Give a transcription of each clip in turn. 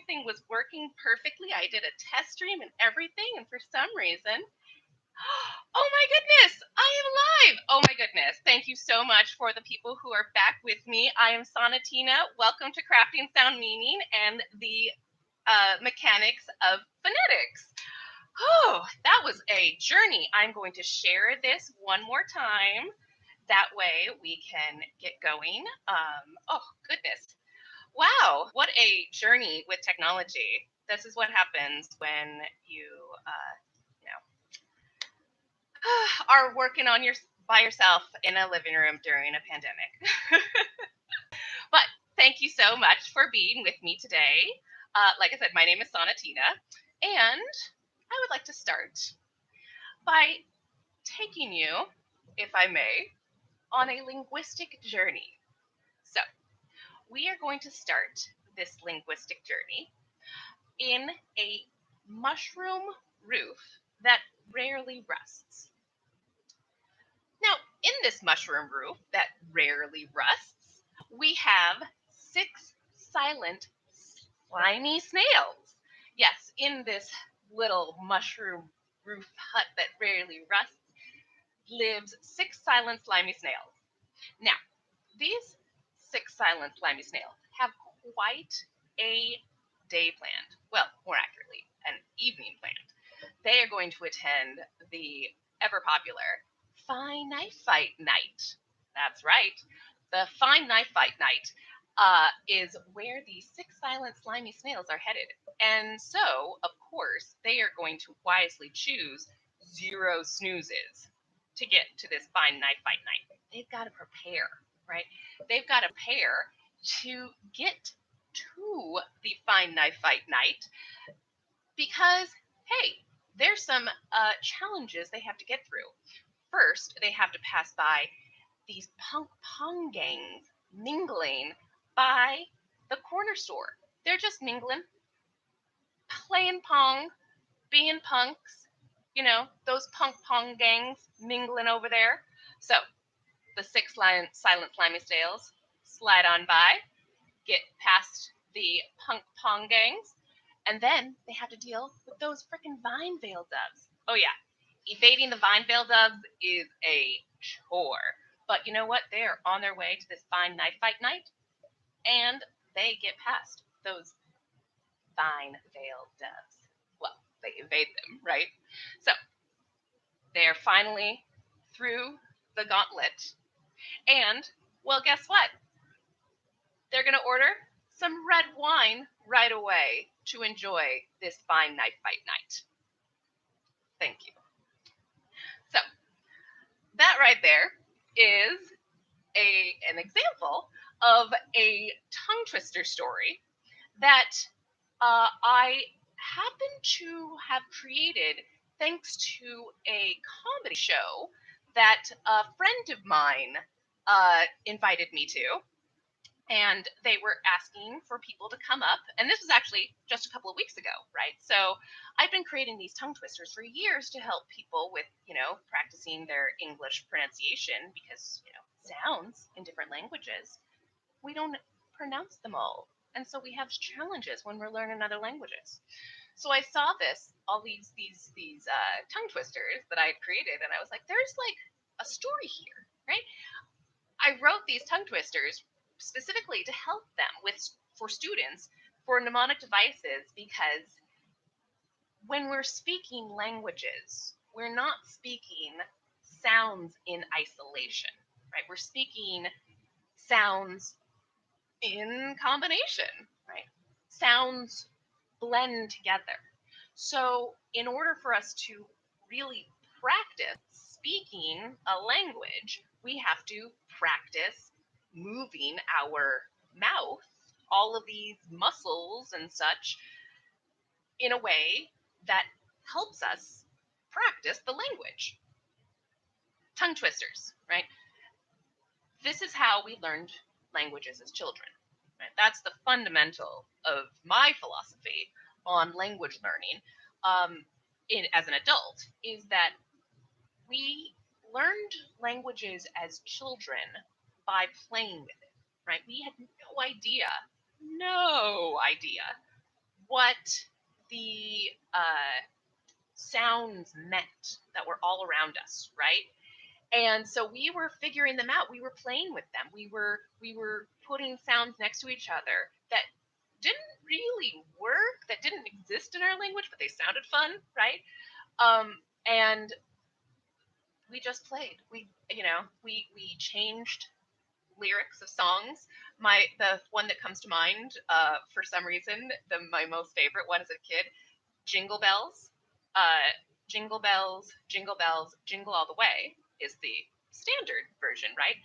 everything was working perfectly. I did a test stream and everything, and for some reason, oh my goodness, I am live. Oh my goodness. Thank you so much for the people who are back with me. I am Saunatina. Welcome to Crafting Sound Meaning and the mechanics of phonetics. Oh, that was a journey. I'm going to share this one more time. That way we can get going. Oh, goodness. Wow, what a journey with technology. This is what happens when you are working on by yourself in a living room during a pandemic. But thank you so much for being with me today. Like I said, my name is Saunatina, and I would like to start by taking you, if I may, on a linguistic journey. So, we are going to start this linguistic journey in a mushroom roof that rarely rusts. Now, in this mushroom roof that rarely rusts, we have 6 silent, slimy snails. Yes, in this little mushroom roof hut that rarely rusts lives 6 silent, slimy snails. Now, these 6 silent, slimy snails have quite a day planned. Well, more accurately, an evening planned. They are going to attend the ever popular Fine Knife Fight Night. That's right. The Fine Knife Fight Night is where the 6 silent, slimy snails are headed. And so, of course, they are going to wisely choose 0 snoozes to get to this Fine Knife Fight Night. They've got to prepare, right? They've got to prepare to get to the Fine Knife Fight Night because, hey, there's some challenges they have to get through. First, they have to pass by these punk pong gangs mingling by the corner store. They're just mingling, playing pong, being punks, those punk pong gangs mingling over there. So the 6 silent, slimy snails slide on by, get past the punk pong gangs, and then they have to deal with those frickin' vine veil doves. Oh yeah, evading the vine veil doves is a chore. But you know what? They are on their way to this Fine Knife Fight Night, and they get past those vine veil doves. Well, they evade them, right? So they're finally through the gauntlet, and, well, guess what? They're going to order some red wine right away to enjoy this Fine Knife Fight Night. Thank you. So, that right there is an example of a tongue twister story that I happen to have created thanks to a comedy show that a friend of mine invited me to. And they were asking for people to come up. And this was actually just a couple of weeks ago, right? So I've been creating these tongue twisters for years to help people with, practicing their English pronunciation because, sounds in different languages, we don't pronounce them all. And so we have challenges when we're learning other languages. So I saw all these tongue twisters that I had created, and I was like, there's like a story here, right? I wrote these tongue twisters specifically to help them for students for mnemonic devices because when we're speaking languages, we're not speaking sounds in isolation, right? We're speaking sounds in combination, right? Sounds blend together. So in order for us to really practice speaking a language, we have to practice moving our mouth, all of these muscles and such, in a way that helps us practice the language. Tongue twisters, right? This is how we learned languages as children. Right? That's the fundamental of my philosophy on language learning as an adult, is that we learned languages as children by playing with it, right? We had no idea what the sounds meant that were all around us, right? And so we were figuring them out. We were playing with them. We were putting sounds next to each other that didn't really work, that didn't exist in our language, but they sounded fun, right? And we just played. We changed lyrics of songs. The one that comes to mind, for some reason, my most favorite one as a kid, Jingle Bells. Jingle bells, jingle all the way is the standard version, right?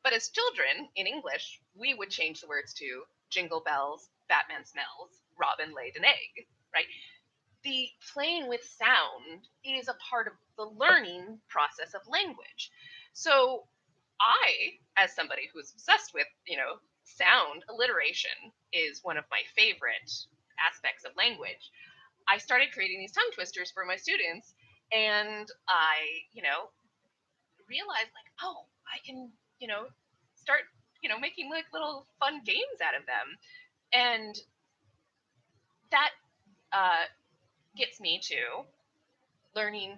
But as children in English, we would change the words to Jingle Bells, Batman smells, Robin laid an egg, right? The playing with sound is a part of the learning process of language. So I, as somebody who's obsessed with, sound, alliteration is one of my favorite aspects of language. I started creating these tongue twisters for my students, and I, realized like, oh, I can, start, making like little fun games out of them. And that gets me to learning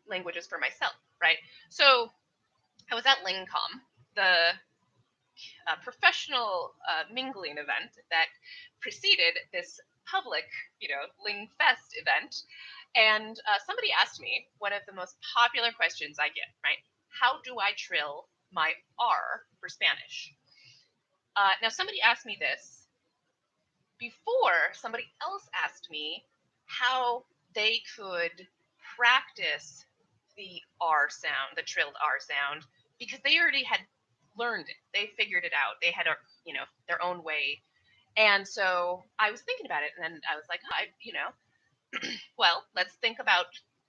languages for myself, right? So I was at LingComm, the professional mingling event that preceded this public, LingFest event. And somebody asked me one of the most popular questions I get, right? How do I trill my R for Spanish? Now, somebody asked me this before somebody else asked me how they could practice the R sound, the trilled R sound, because they already had learned it. They figured it out. They had their own way. And so I was thinking about it, and then I was like, well, let's think about,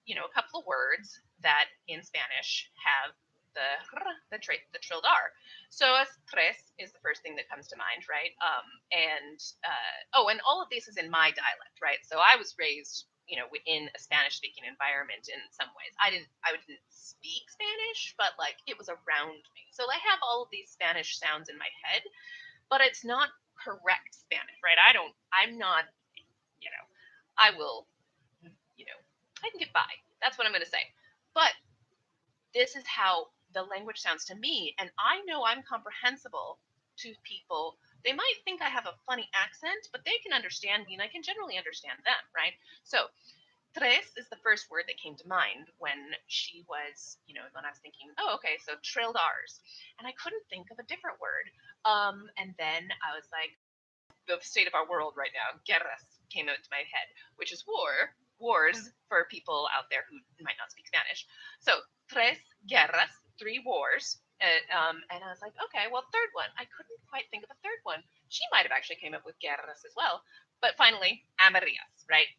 a couple of words that in Spanish have the trilled R. So as tres is the first thing that comes to mind, right? And all of this is in my dialect, right? So I was raised, in a Spanish-speaking environment in some ways. I didn't speak Spanish, but like it was around me. So I have all of these Spanish sounds in my head, but it's not correct Spanish, right? I'm not, I will, I can get by. That's what I'm going to say. But this is how the language sounds to me, and I know I'm comprehensible to people. They might think I have a funny accent, but they can understand me, and I can generally understand them, right? So, tres is the first word that came to mind when when I was thinking, oh, okay, so trilled R's. And I couldn't think of a different word. And then I was like, the state of our world right now, guerras came into my head, which is wars for people out there who might not speak Spanish. So, tres guerras, 3 wars. And I was like, okay, well, third one. I couldn't quite think of a third one. She might have actually came up with guerras as well. But finally, amarillas, right?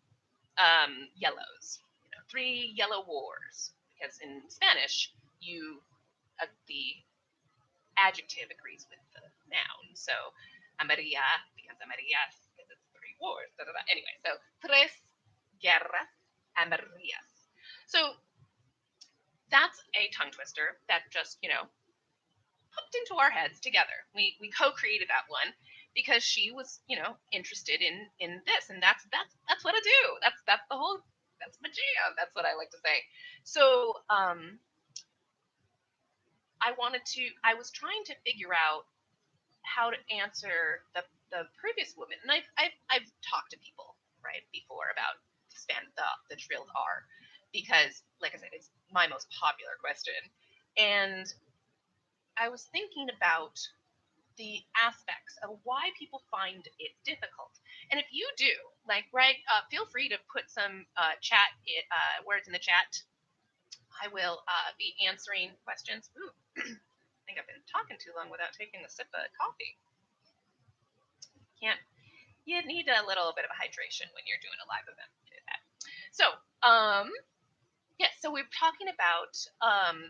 Yellows. 3 yellow wars. Because in Spanish, the adjective agrees with the noun. So, amarilla becomes amarillas because it's 3 wars. Da, da, da. Anyway, so tres guerras amarillas. So that's a tongue twister that just, popped into our heads together. We co-created that one because she was, interested in this, and that's what I do. That's my jam. That's what I like to say. So I was trying to figure out how to answer the previous woman, and I've talked to people right before about the trilled R, because like I said, it's my most popular question, and I was thinking about the aspects of why people find it difficult. And if you do, feel free to put some chat words in the chat. I will be answering questions. Ooh, I think I've been talking too long without taking a sip of coffee. You need a little bit of a hydration when you're doing a live event. So, so we're talking about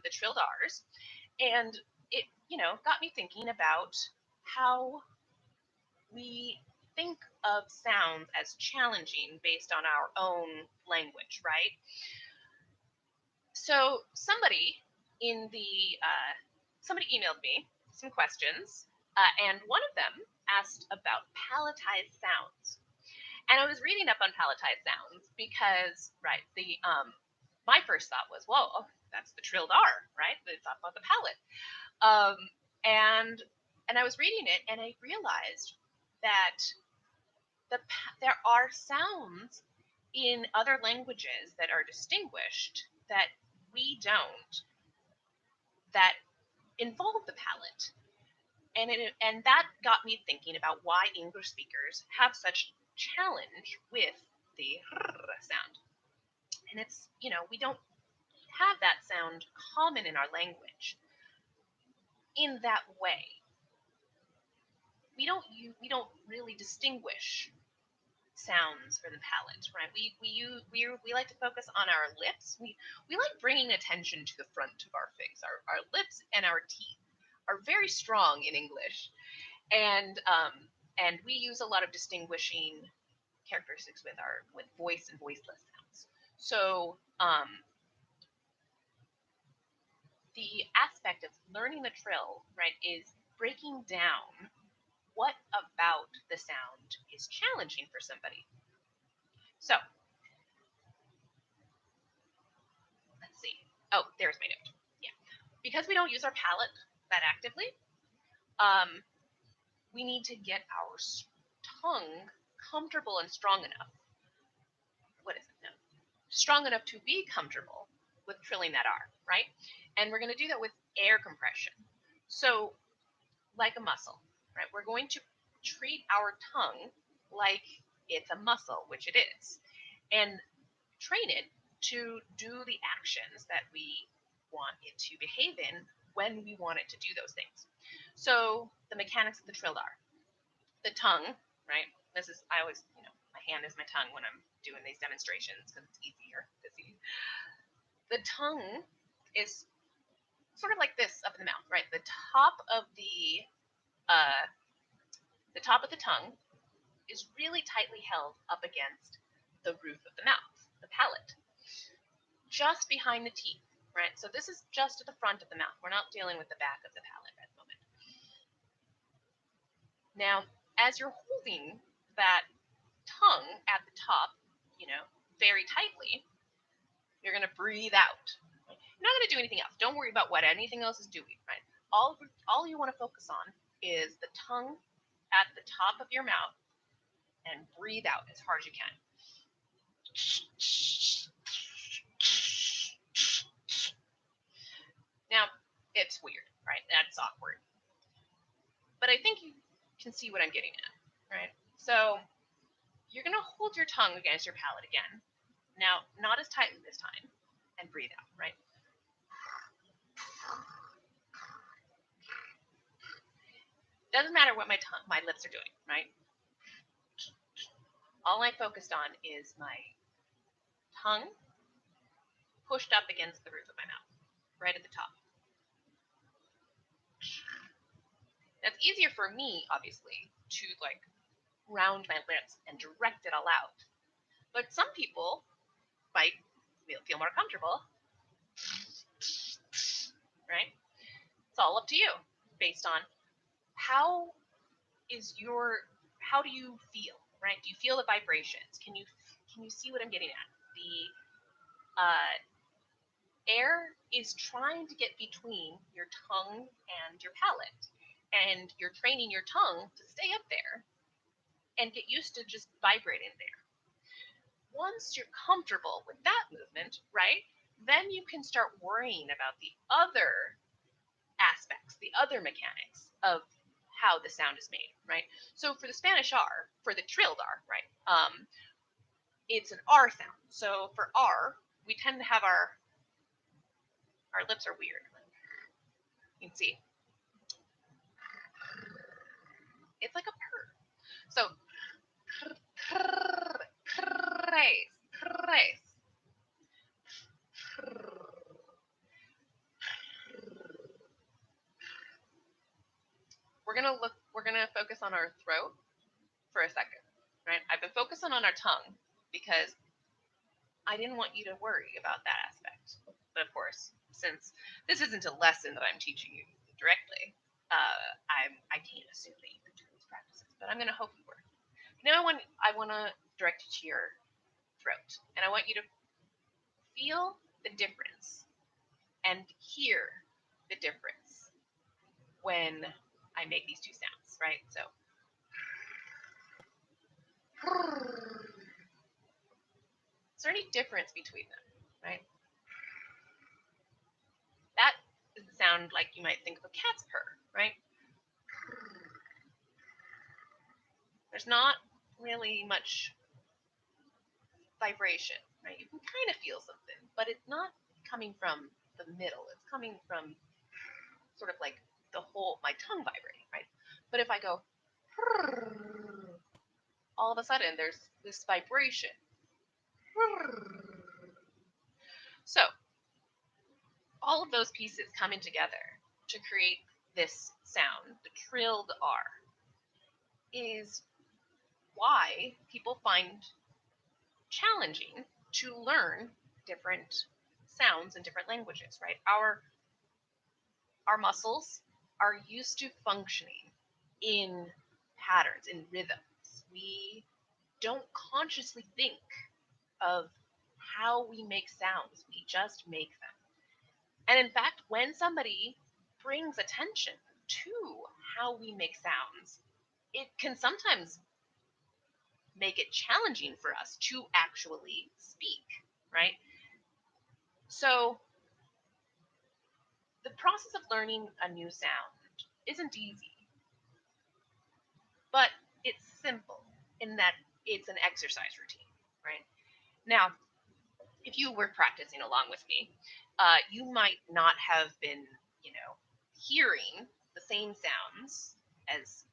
the trilled R's, and it, got me thinking about how we think of sounds as challenging based on our own language, right? So somebody somebody emailed me some questions, and one of them asked about palatized sounds. And I was reading up on palatized sounds because, right, my first thought was, whoa, that's the Trill R, right? It's up on the palate. And I was reading it, and I realized that there are sounds in other languages that are distinguished that we don't, that involve the palate. And that got me thinking about why English speakers have such challenge with the sound. And it's, we don't have that sound common in our language in that way. We don't really distinguish sounds for the palate, right? We like to focus on our lips. We like bringing attention to the front of our face. Our lips and our teeth are very strong in English, and we use a lot of distinguishing characteristics with voice and voiceless sounds. So the aspect of learning the trill, right, is breaking down what about the sound is challenging for somebody. So let's see. Oh, there's my note. Yeah, because we don't use our palate that actively, we need to get our tongue comfortable and strong enough. What is it? No, strong enough to be comfortable with trilling that R, right? And we're going to do that with air compression. So, like a muscle, right? We're going to treat our tongue like it's a muscle, which it is, and train it to do the actions that we want it to behave in when we want it to do those things. So, the mechanics of the Trill R. The tongue, right? I always, my hand is my tongue when I'm doing these demonstrations because it's easier to see. The tongue is sort of like this up in the mouth, right? The top of the tongue is really tightly held up against the roof of the mouth, the palate, just behind the teeth, right? So this is just at the front of the mouth. We're not dealing with the back of the palate at the moment. Now, as you're holding that tongue at the top, very tightly, you're going to breathe out. You're not going to do anything else. Don't worry about what anything else is doing, right? All you want to focus on is the tongue at the top of your mouth and breathe out as hard as you can. Now, it's weird, right? That's awkward. But I think you can see what I'm getting at, right? So you're going to hold your tongue against your palate again. Now, not as tightly this time, and breathe out, right? Doesn't matter what my lips are doing, right? All I focused on is my tongue pushed up against the roof of my mouth, right at the top. That's easier for me, obviously, to round my lips and direct it all out. But some people might feel more comfortable, right? It's all up to you based on how do you feel, right? Do you feel the vibrations? Can you see what I'm getting at? The air is trying to get between your tongue and your palate, and you're training your tongue to stay up there and get used to just vibrating there. Once you're comfortable with that movement, right, then you can start worrying about the other aspects, the other mechanics of how the sound is made, right? So for the Spanish R, for the trilled R, right, it's an R sound. So for R, we tend to have our lips are weird. You can see. It's like a purr. So, we're gonna focus on our throat for a second, right? I've been focusing on our tongue because I didn't want you to worry about that aspect. But of course, since this isn't a lesson that I'm teaching you directly, I can't assume that you can do these practices, but I'm going to hope you work. Now I want to directed to your throat. And I want you to feel the difference and hear the difference when I make these two sounds, right? So, is there any difference between them, right? That is the sound like you might think of a cat's purr, right? There's not really much vibration, right? You can kind of feel something, but it's not coming from the middle. It's coming from sort of like the whole, my tongue vibrating, right? But if I go, all of a sudden there's this vibration. So all of those pieces coming together to create this sound, the trilled R, is why people find challenging to learn different sounds in different languages, right? Our muscles are used to functioning in patterns, in rhythms. We don't consciously think of how we make sounds. We just make them. And in fact, when somebody brings attention to how we make sounds, it can sometimes make it challenging for us to actually speak, right? So the process of learning a new sound isn't easy, but it's simple in that it's an exercise routine, right? Now, if you were practicing along with me, you might not have been, hearing the same sounds as,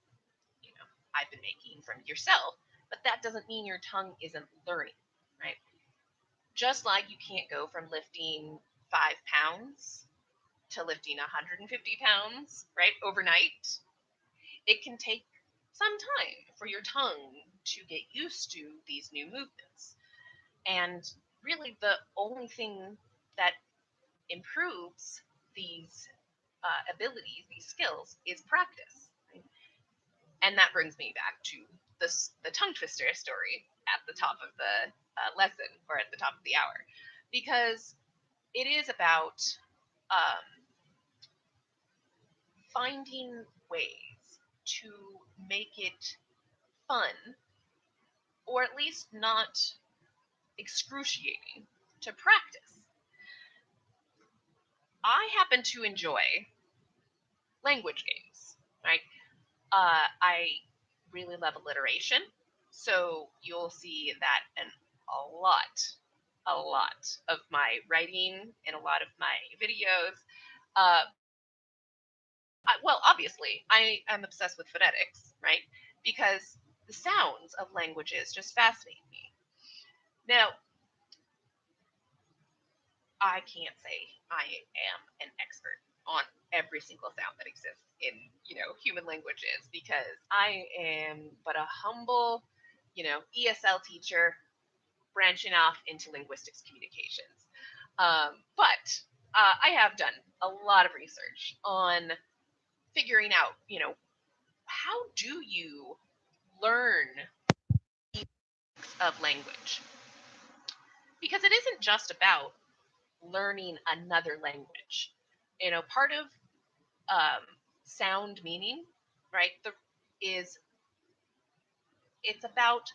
I've been making from yourself, but that doesn't mean your tongue isn't learning, right? Just like you can't go from lifting 5 pounds to lifting 150 pounds, right, overnight. It can take some time for your tongue to get used to these new movements. And really, the only thing that improves these abilities, these skills, is practice. Right? And that brings me back to the tongue twister story at the top of the lesson, or at the top of the hour, because it is about finding ways to make it fun, or at least not excruciating, to practice. I happen to enjoy language games, right? I really love alliteration, so you'll see that in a lot of my writing and a lot of my videos. Well, obviously, I am obsessed with phonetics, right? Because the sounds of languages just fascinate me. Now, I can't say I am an expert on every single sound that exists in, human languages, because I am but a humble, ESL teacher branching off into linguistics communications. But I have done a lot of research on figuring out, how do you learn of language? Because it isn't just about learning another language. Part of sound meaning, right, is it's about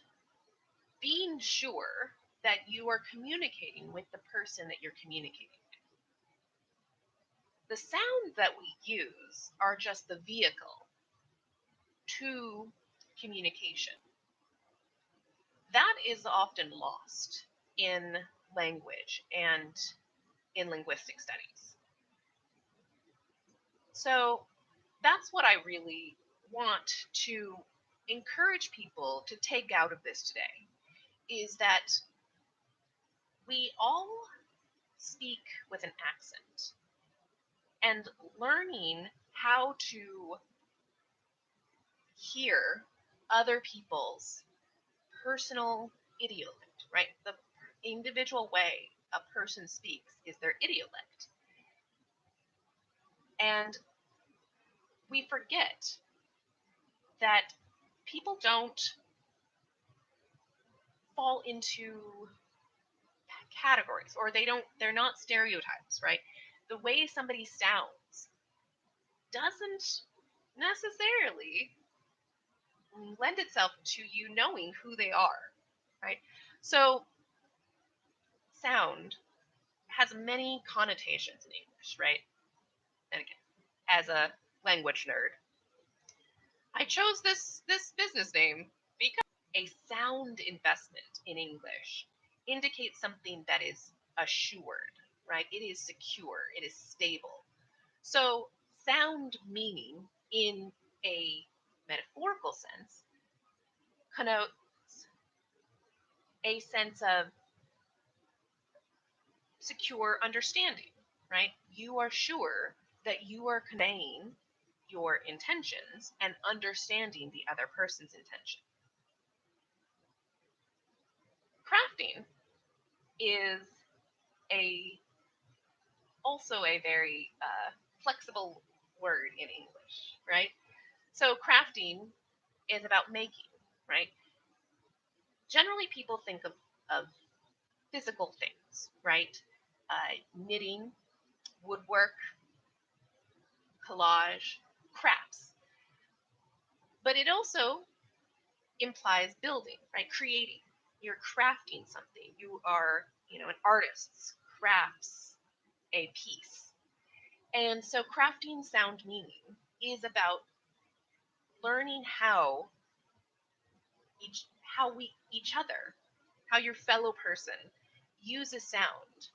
being sure that you are communicating with the person that you're communicating with. The sounds that we use are just the vehicle to communication. That is often lost in language and in linguistic studies. So that's what I really want to encourage people to take out of this today, is that we all speak with an accent, and learning how to hear other people's personal idiolect, right? The individual way a person speaks is their idiolect. And we forget that people don't fall into categories, or they're not stereotypes, right? The way somebody sounds doesn't necessarily lend itself to you knowing who they are, right? So sound has many connotations in English, right? And again, as a language nerd, I chose this business name because a sound investment in English indicates something that is assured, right? It is secure, it is stable. So sound meaning in a metaphorical sense connotes a sense of secure understanding, right? You are sure that you are conveying your intentions and understanding the other person's intention. Crafting is a also a very flexible word in English, right? So crafting is about making, right? Generally, people think of physical things, right? Knitting, woodwork, collage, crafts. But it also implies building, right? Creating. You're crafting something. You are, an artist crafts a piece. And so crafting sound meaning is about learning how each other, how your fellow person uses sound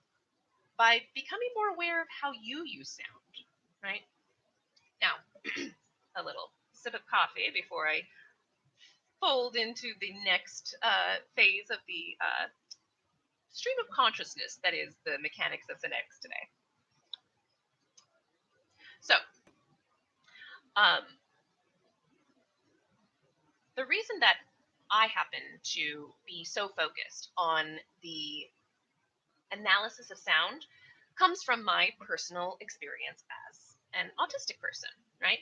by becoming more aware of how you use sound, right? Now, a little sip of coffee before I fold into the next phase of the stream of consciousness that is the mechanics of phonetics today. So, um, the reason that I happen to be so focused on the analysis of sound comes from my personal experience as an autistic person, right?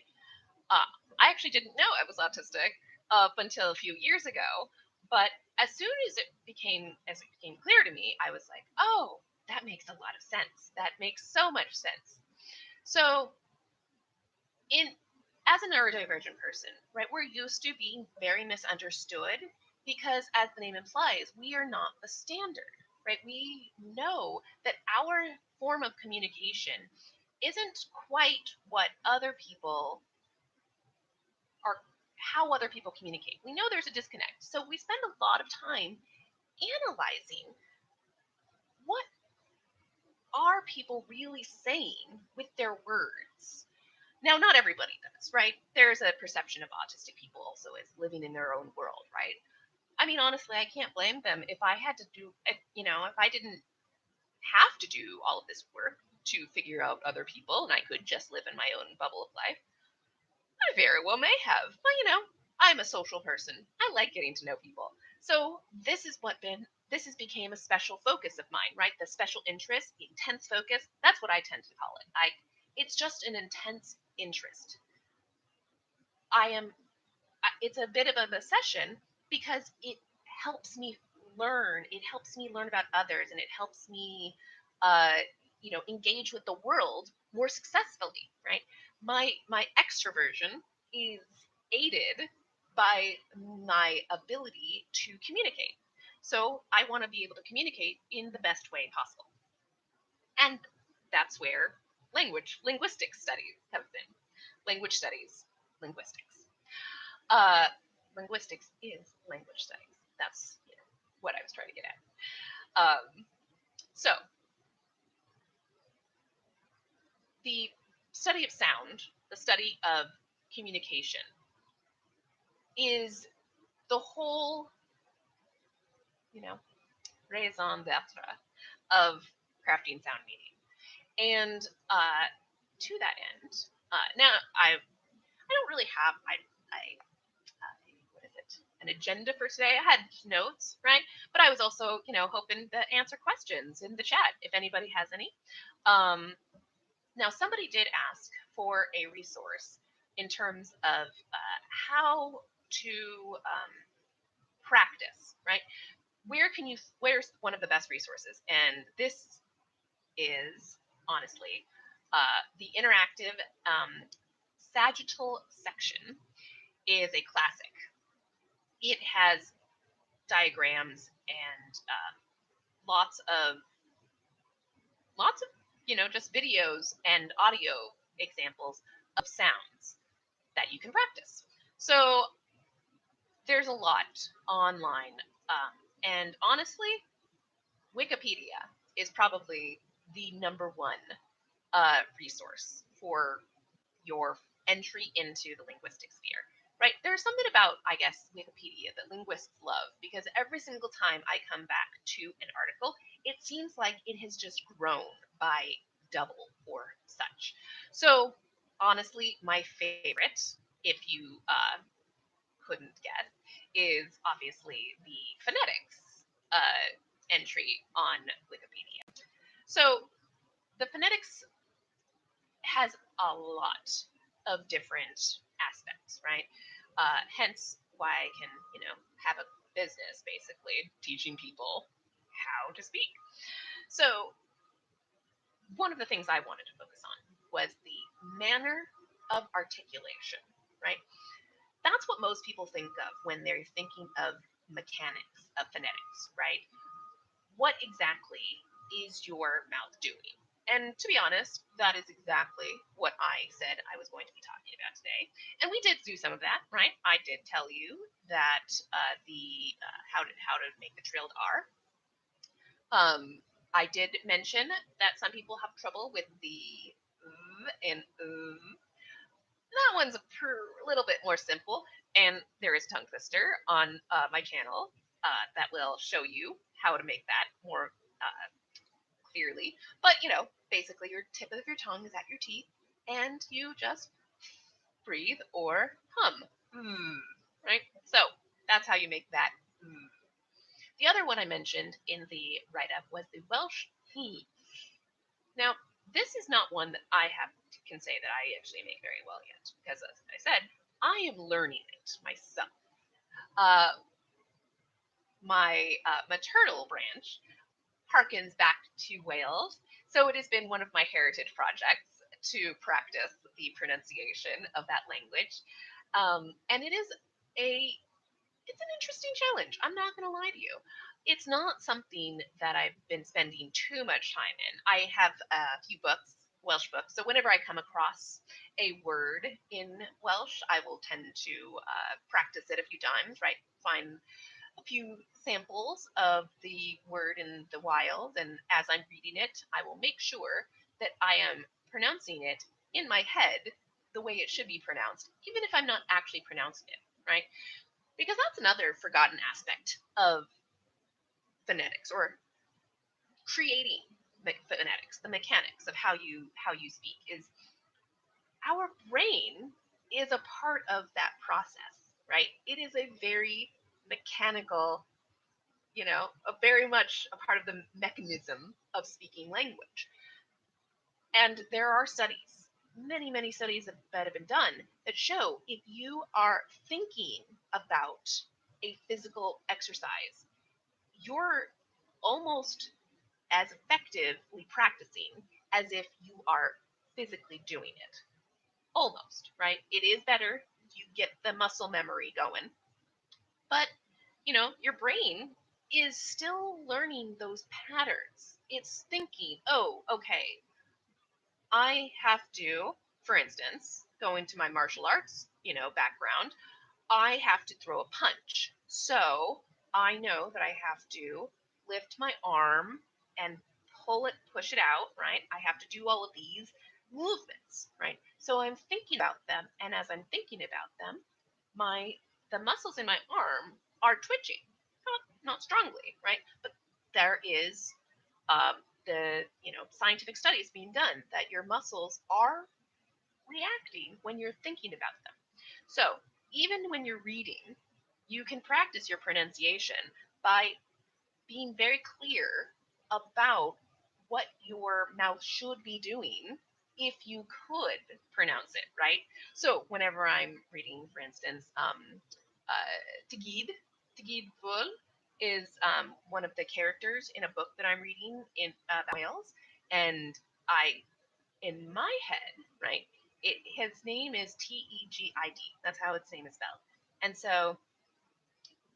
Uh, I actually didn't know I was autistic up until a few years ago, but as soon as it became clear to me, I was like, oh, that makes a lot of sense. That makes so much sense. So, as a neurodivergent person, right, we're used to being very misunderstood because, as the name implies, we are not the standard, right? We know that our form of communication isn't quite what other people are, how other people communicate. We know there's a disconnect. So we spend a lot of time analyzing what are people really saying with their words. Now, not everybody does, right? There's a perception of autistic people also as living in their own world, right? I mean, honestly, I can't blame them. If I had to do, if I didn't have to do all of this work to figure out other people and I could just live in my own bubble of life, I very well may have. But, I'm a social person. I like getting to know people. So this has became a special focus of mine, right? The special interest, the intense focus. That's what I tend to call it. It's just an intense interest. It's a bit of an obsession because it helps me learn. It helps me learn about others, and it helps me, engage with the world more successfully. Right? My extroversion is aided by my ability to communicate. So I want to be able to communicate in the best way possible, and that's where linguistic studies have been. Language studies, linguistics. Uh, linguistics is language studies. That's what I was trying to get at. So the study of sound, the study of communication, is the whole, raison d'etre of crafting sound meaning. And to that end, now I don't really have what is it, an agenda for today. I had notes, right? But I was also, hoping to answer questions in the chat if anybody has any. Now, somebody did ask for a resource in terms of how to practice, right? where's one of the best resources? And this is honestly the interactive sagittal section is a classic. It has diagrams and lots of just videos and audio examples of sounds that you can practice. So there's a lot online, and honestly, Wikipedia is probably the number one resource for your entry into the linguistic sphere. Right? There's something about, I guess, Wikipedia that linguists love, because every single time I come back to an article, it seems like it has just grown by double or such. So, honestly, my favorite, if you couldn't guess, is obviously the phonetics entry on Wikipedia. So, the phonetics has a lot of different aspects, right? Hence why I can, have a business basically teaching people how to speak. So one of the things I wanted to focus on was the manner of articulation, right? That's what most people think of when they're thinking of mechanics of phonetics, right? What exactly is your mouth doing? And to be honest, that is exactly what I said I was going to be talking about today. And we did do some of that, right? I did tell you that the how to make the Trill R. I did mention that some people have trouble with the and that one's a little bit more simple. And there is a tongue twister on my channel that will show you how to make that more clearly. But, basically your tip of your tongue is at your teeth and you just breathe or hum. Right? So that's how you make that. The other one I mentioned in the write-up was the Welsh he. Now, this is not one that I can say that I actually make very well yet, because as I said, I am learning it myself. My maternal branch harkens back to Wales, so it has been one of my heritage projects to practice the pronunciation of that language, and it's an interesting challenge. I'm not going to lie to you. It's not something that I've been spending too much time in. I have a few books, Welsh books, so whenever I come across a word in Welsh, I will tend to practice it a few times, right? Find a few samples of the word in the wild, and as I'm reading it, I will make sure that I am pronouncing it in my head the way it should be pronounced, even if I'm not actually pronouncing it, right? Because that's another forgotten aspect of phonetics, or creating phonetics, the mechanics of how you speak, is our brain is a part of that process, right? It is a very mechanical, very much a part of the mechanism of speaking language. And there are studies, many studies that have been done that show if you are thinking about a physical exercise, you're almost as effectively practicing as if you are physically doing it. Almost, right? It is better. You get the muscle memory going. But, your brain is still learning those patterns. It's thinking, oh, okay, I have to, for instance, go into my martial arts, background, I have to throw a punch. So I know that I have to lift my arm and push it out, right? I have to do all of these movements, right? So I'm thinking about them, and as I'm thinking about them, the muscles in my arm are twitching, not strongly, right? But there is the scientific studies being done that your muscles are reacting when you're thinking about them. So even when you're reading, you can practice your pronunciation by being very clear about what your mouth should be doing if you could pronounce it, right? So whenever I'm reading, for instance, Tigid Bul, is one of the characters in a book that I'm reading in about whales, and in my head, right, his name is Tegid. That's how its name is spelled, and so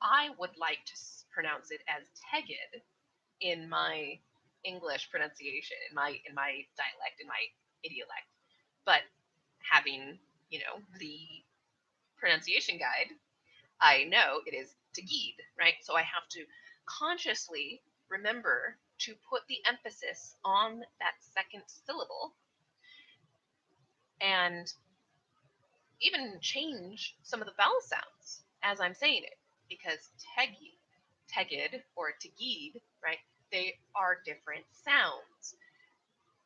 I would like to pronounce it as Tegid in my English pronunciation, in my dialect, in my idiolect, but having the pronunciation guide, I know it is Tegid, right? So I have to consciously remember to put the emphasis on that second syllable and even change some of the vowel sounds as I'm saying it, because Tegid or Tegid, right? They are different sounds,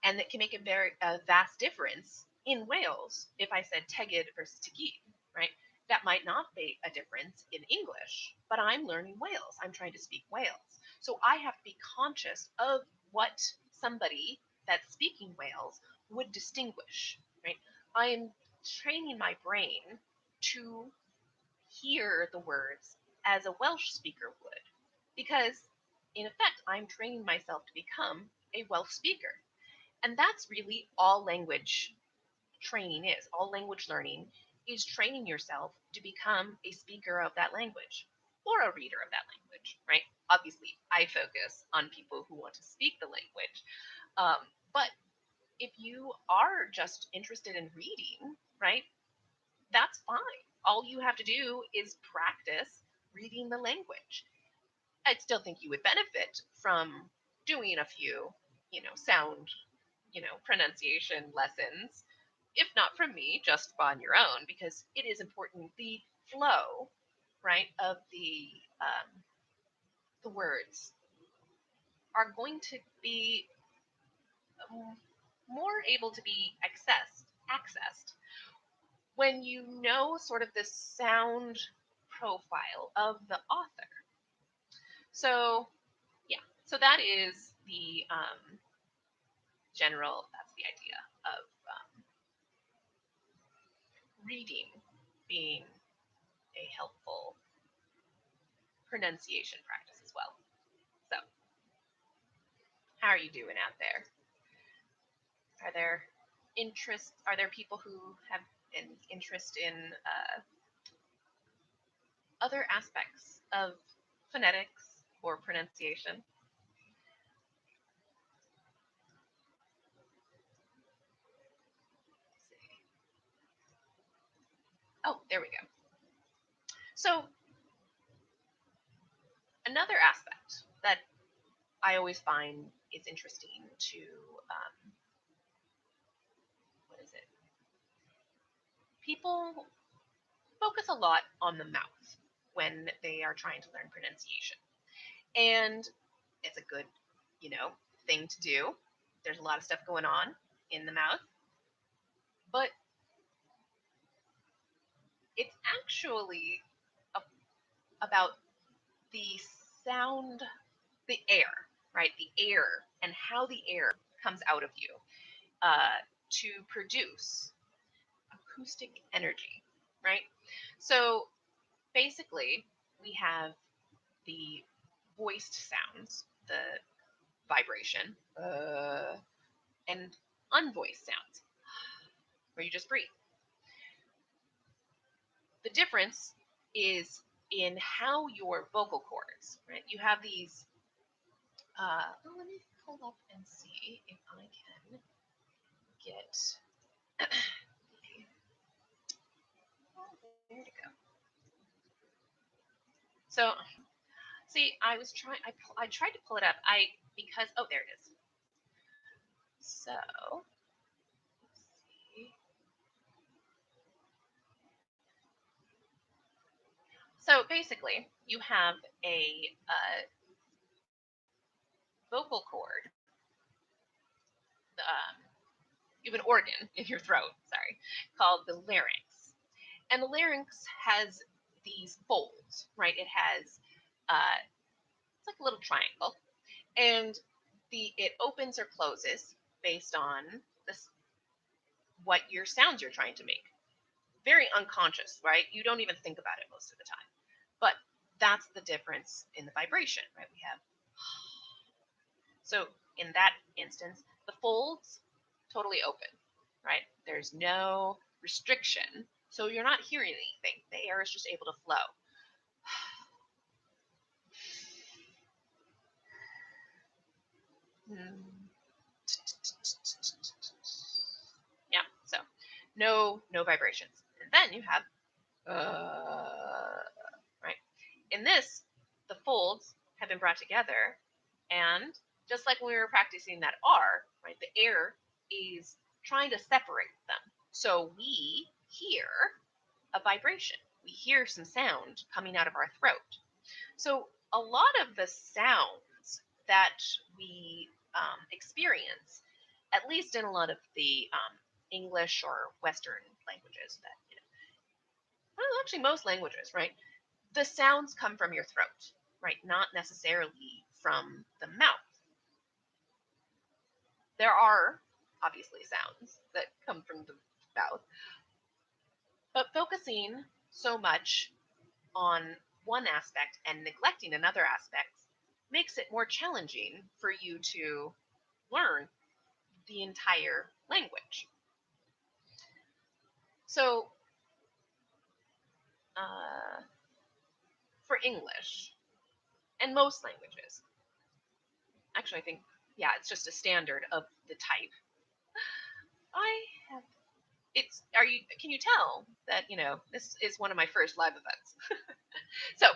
and that can make a vast difference in Wales. If I said Tegid versus Tegid, right? That might not be a difference in English, but I'm learning Wales. I'm trying to speak Wales. So I have to be conscious of what somebody that's speaking Wales would distinguish, right? I'm training my brain to hear the words as a Welsh speaker would, because in effect, I'm training myself to become a Welsh speaker. And that's really all language training is. All language learning is training yourself to become a speaker of that language or a reader of that language, right? Obviously, I focus on people who want to speak the language. But if you are just interested in reading, right, that's fine. All you have to do is practice reading the language. I still think you would benefit from doing a few, sound, pronunciation lessons, if not from me, just on your own, because it is important. The flow, right, of the words are going to be um, more able to be accessed when you know sort of the sound profile of the author. So yeah, so that is the that's the idea of reading being a helpful pronunciation practice as well. So, how are you doing out there? Are there Are there people who have an interest in other aspects of phonetics or pronunciation? Oh, there we go. So, another aspect that I always find is interesting to what is it? People focus a lot on the mouth when they are trying to learn pronunciation. And it's a good, you know, thing to do. There's a lot of stuff going on in the mouth, but it's actually about the sound, the air, right? The air and how the air comes out of you to produce acoustic energy, right? So basically, we have the voiced sounds, the vibration, and unvoiced sounds, where you just breathe. The difference is in how your vocal cords, right? You have these. Let me pull up and see if I can get. Oh, there you go. So, see, I was trying. I tried to pull it up. Because there it is. So, let's see. So basically, you have a vocal cord. Um, you have an organ in your throat. Sorry, called the larynx, and the larynx has these folds, right? It has it's like a little triangle, and it opens or closes based on this what your sounds you're trying to make. Very unconscious, right? You don't even think about it most of the time, but that's the difference in the vibration, right? We have, so in that instance, the folds totally open, right? There's no restriction, so you're not hearing anything. The air is just able to flow. Yeah, so no vibrations. And then you have right. In this, the folds have been brought together, and just like when we were practicing that R, right, the air is trying to separate them. So we hear a vibration. We hear some sound coming out of our throat. So a lot of the sounds that we experience, at least in a lot of the English or Western languages, that well, actually most languages, right? The sounds come from your throat, right? Not necessarily from the mouth. There are obviously sounds that come from the mouth, but focusing so much on one aspect and neglecting another aspect makes it more challenging for you to learn the entire language. So, for English and most languages, actually, I think, yeah, it's just a standard of the type. I have. It's. Are you? Can you tell that this is one of my first live events? So,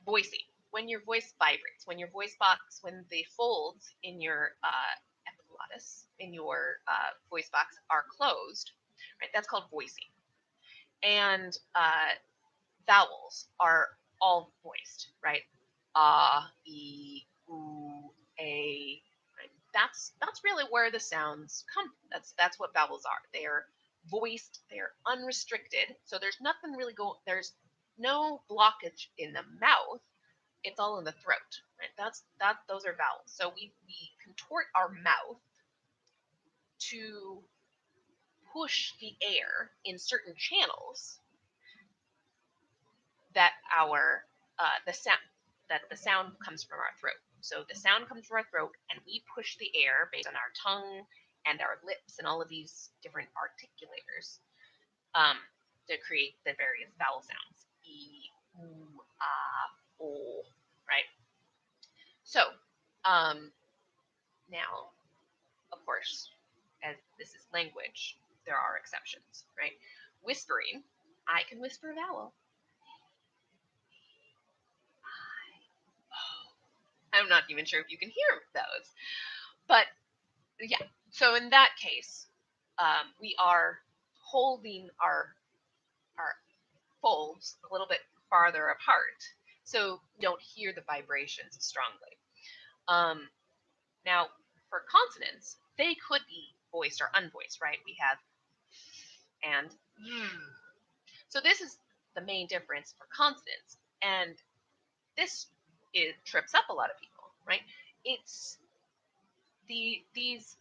voicing. When your voice vibrates, when your voice box, when the folds in your epiglottis, in your voice box are closed, right? That's called voicing. And vowels are all voiced, right? E, oo, a. Right? That's really where the sounds come from. That's what vowels are. They are voiced. They are unrestricted. So there's nothing really there's no blockage in the mouth. It's all in the throat, right? Those are vowels. So we contort our mouth to push the air in certain channels that the sound comes from our throat. So the sound comes from our throat, and we push the air based on our tongue and our lips and all of these different articulators to create the various vowel sounds. E, oo, ah, o, right? So now, of course, as this is language, there are exceptions, right? Whispering, I can whisper a vowel. I'm not even sure if you can hear those. But yeah, so in that case, we are holding our folds a little bit farther apart, so we don't hear the vibrations as strongly. Now, for consonants, they could be voiced or unvoiced, right? We have and. So this is the main difference for consonants, and this trips up a lot of people, right? It's these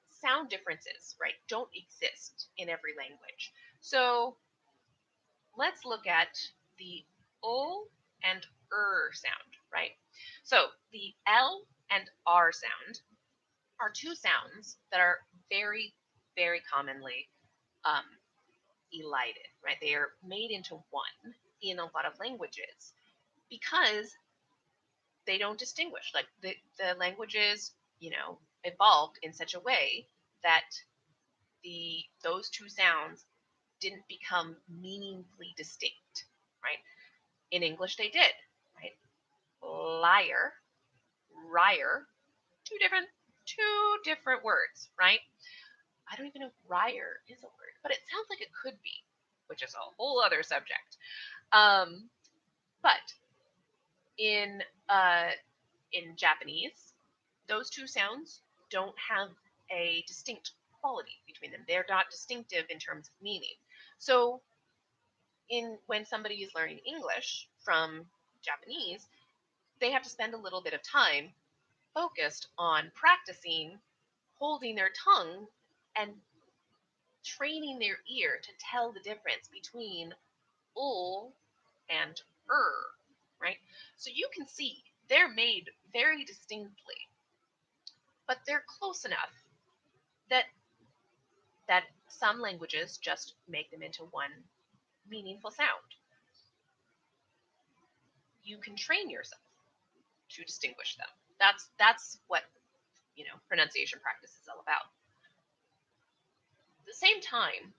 sound differences, right, don't exist in every language. So let's look at the O and sound, right? So the L and R sound are two sounds that are very, very commonly elided, right? They are made into one in a lot of languages because they don't distinguish. Like the languages, evolved in such a way that those two sounds didn't become meaningfully distinct, right? In English, they did, right? Liar, ryer, two different words, right? I don't even know if ryer is a word, but it sounds like it could be, which is a whole other subject. But in Japanese, those two sounds don't have a distinct quality between them. They're not distinctive in terms of meaning. So when somebody is learning English from Japanese, they have to spend a little bit of time focused on practicing holding their tongue and training their ear to tell the difference between ul and right? So you can see they're made very distinctly, but they're close enough that some languages just make them into one meaningful sound. You can train yourself to distinguish them. That's what, pronunciation practice is all about. At the same time,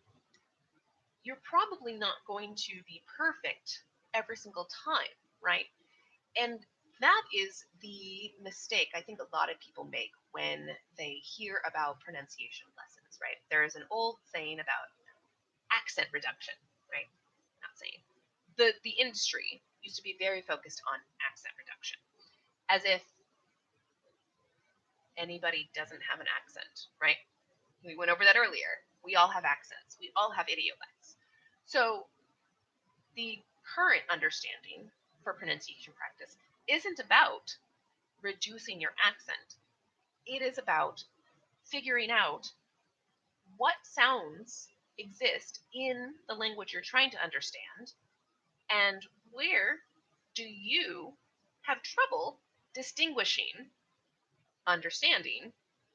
you're probably not going to be perfect every single time, right? And that is the mistake I think a lot of people make when they hear about pronunciation lessons, right? There's an old saying about accent reduction, right? Not saying. The industry used to be very focused on accent reduction, as if anybody doesn't have an accent, right? We went over that earlier. We all have accents. We all have idiolects. So the current understanding for pronunciation practice isn't about reducing your accent. It is about figuring out what sounds exist in the language you're trying to understand and where do you have trouble distinguishing, understanding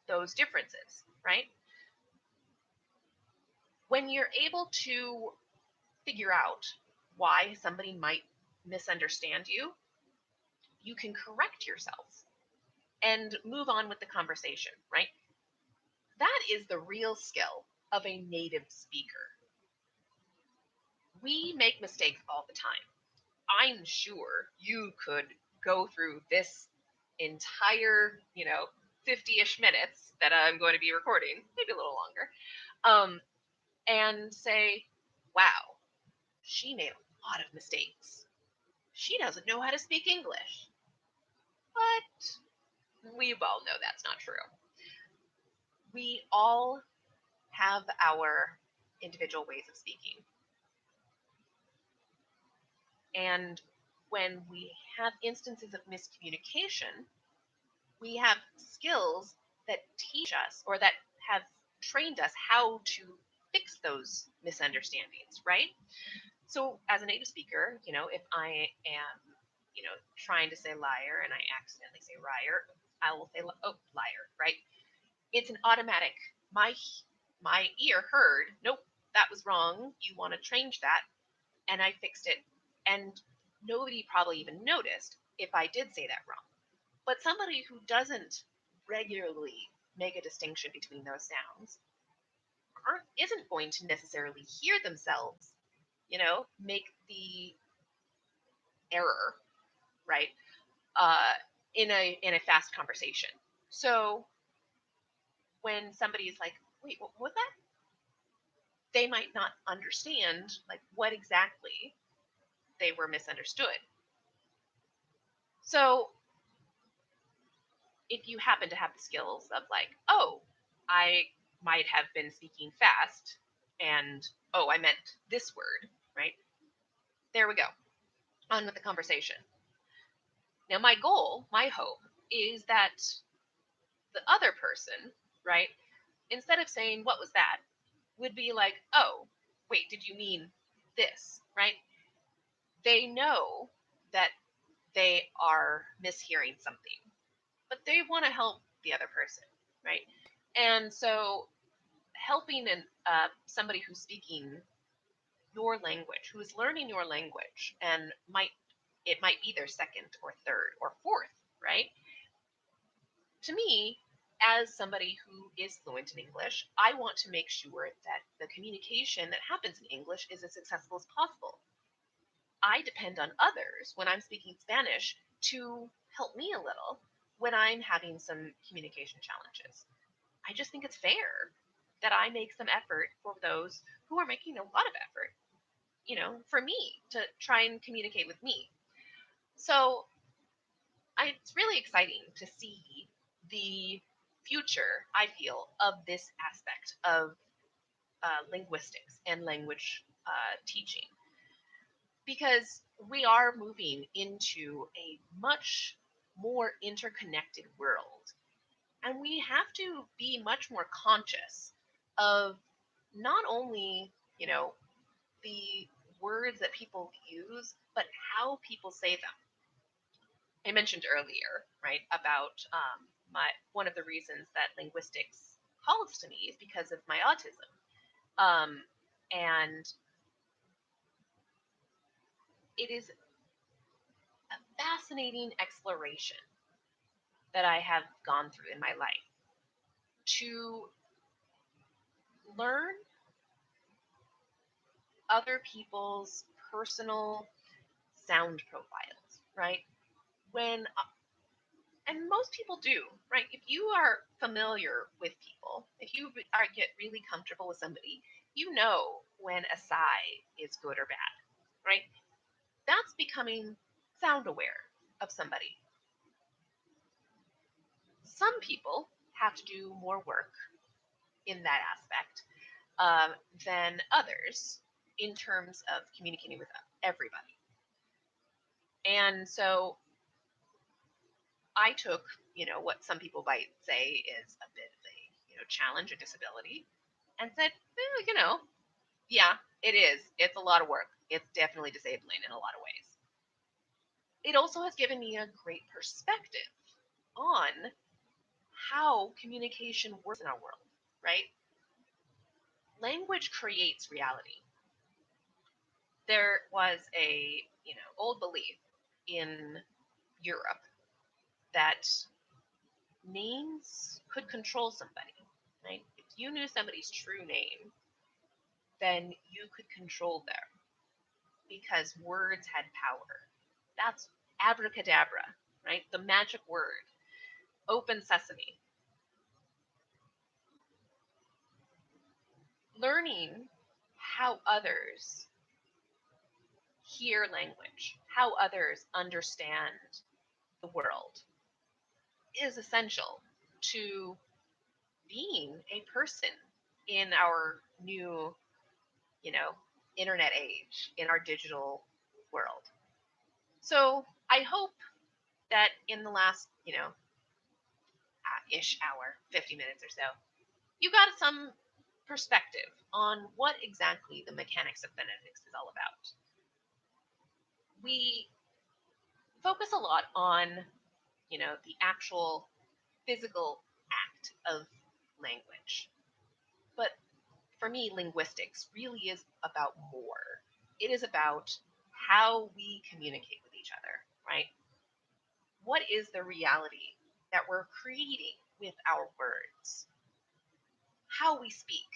those differences, right? When you're able to figure out why somebody might misunderstand you, you can correct yourself and move on with the conversation, right? That is the real skill of a native speaker. We make mistakes all the time. I'm sure you could go through this entire, 50-ish minutes that I'm going to be recording, maybe a little longer, and say, wow, she made a lot of mistakes. She doesn't know how to speak English. But we all know that's not true. We all have our individual ways of speaking. And when we have instances of miscommunication, we have skills that teach us or that have trained us how to fix those misunderstandings, right? So as a native speaker, if I am, trying to say liar and I accidentally say liar, I will say, oh, liar, right? It's an automatic, my ear heard, nope, that was wrong. You want to change that. And I fixed it. And nobody probably even noticed if I did say that wrong. But somebody who doesn't regularly make a distinction between those sounds isn't going to necessarily hear themselves, make the error, right? In a fast conversation. So when somebody is like, wait, what was that? They might not understand like what exactly they were misunderstood. So if you happen to have the skills of like, oh, I might have been speaking fast and, oh, I meant this word, right? There we go. On with the conversation. Now, my goal, my hope is that the other person, right, instead of saying, what was that, would be like, oh, wait, did you mean this, right? They know that they are mishearing something, but they want to help the other person, right? And so helping somebody who's speaking your language, who is learning your language, and it might be their second or third or fourth, right? To me, as somebody who is fluent in English, I want to make sure that the communication that happens in English is as successful as possible. I depend on others when I'm speaking Spanish to help me a little when I'm having some communication challenges. I just think it's fair that I make some effort for those who are making a lot of effort, for me to try and communicate with me. So it's really exciting to see the future, I feel, of this aspect of linguistics and language teaching, because we are moving into a much more interconnected world. And we have to be much more conscious of not only, the words that people use, but how people say them. I mentioned earlier, right, about one of the reasons that linguistics calls to me is because of my autism. And it is a fascinating exploration that I have gone through in my life to learn other people's personal sound profiles, right? When and most people do, right? If you are familiar with people, if you get really comfortable with somebody, you know when a sigh is good or bad, right? That's becoming sound aware of somebody. Some people have to do more work in that aspect than others in terms of communicating with everybody. And so I took, what some people might say is a bit of a, challenge or disability and said, yeah, it is. It's a lot of work. It's definitely disabling in a lot of ways. It also has given me a great perspective on how communication works in our world, right? Language creates reality. There was a, old belief in Europe that names could control somebody, right? If you knew somebody's true name, then you could control them because words had power. That's abracadabra, right? The magic word, open sesame. Learning how others hear language, how others understand the world is essential to being a person in our new, internet age, in our digital world. So I hope that in the last, ish hour, 50 minutes or so, you got some perspective on what exactly the mechanics of phonetics is all about. We focus a lot on, the actual physical act of language. But for me, linguistics really is about more. It is about how we communicate with each other, right? What is the reality that we're creating with our words? How we speak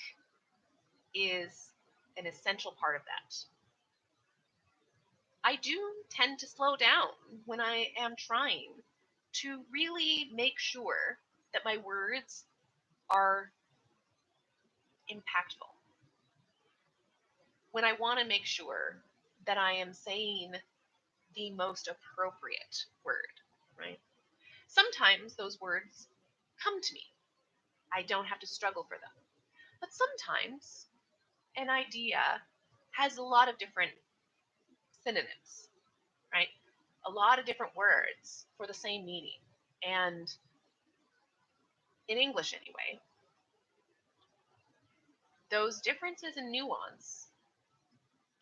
is an essential part of that. I do tend to slow down when I am trying to really make sure that my words are impactful. When I want to make sure that I am saying the most appropriate word, right? Sometimes those words come to me. I don't have to struggle for them. But sometimes an idea has a lot of different synonyms, right? A lot of different words for the same meaning. And in English, anyway, those differences in nuance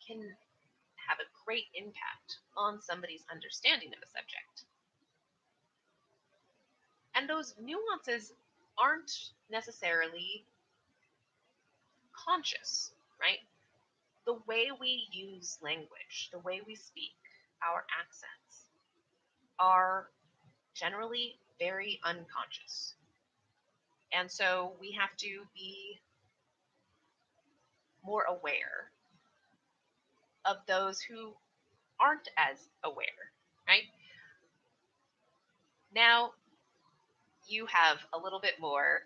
can have a great impact on somebody's understanding of a subject. And those nuances aren't necessarily conscious, right? The way we use language, the way we speak, our accents are generally very unconscious. And so we have to be more aware of those who aren't as aware, right? Now you have a little bit more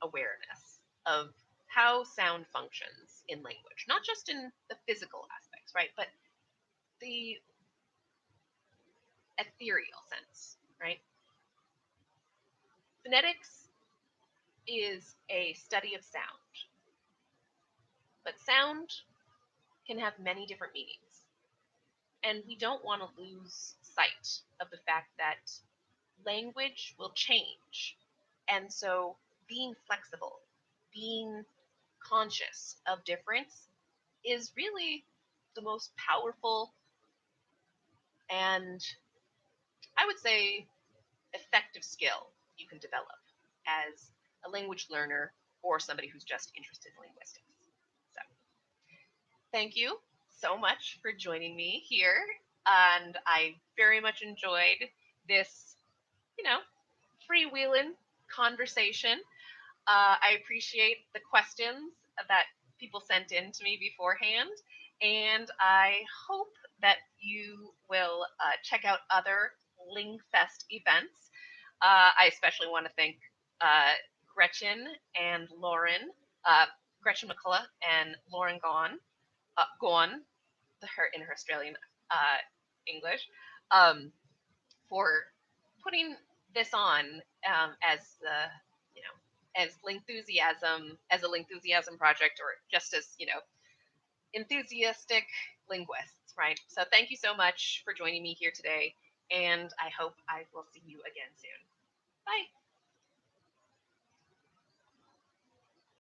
awareness of how sound functions in language, not just in the physical aspects, right? But the ethereal sense, right? Phonetics is a study of sound, but sound can have many different meanings. And we don't want to lose sight of the fact that language will change. And so being flexible, being conscious of difference is really the most powerful and I would say, effective skill you can develop as a language learner or somebody who's just interested in linguistics. So, thank you so much for joining me here. And I very much enjoyed this, freewheeling conversation. I appreciate the questions that people sent in to me beforehand, and I hope that you will check out other LingFest events. I especially want to thank Gretchen and Lauren, Gretchen McCullough and Lauren Gawn, in her Australian English, um, for putting this on as you know as a Lingthusiasm project, or just as enthusiastic linguists, right? So thank you so much for joining me here today, and I hope I will see you again soon. Bye.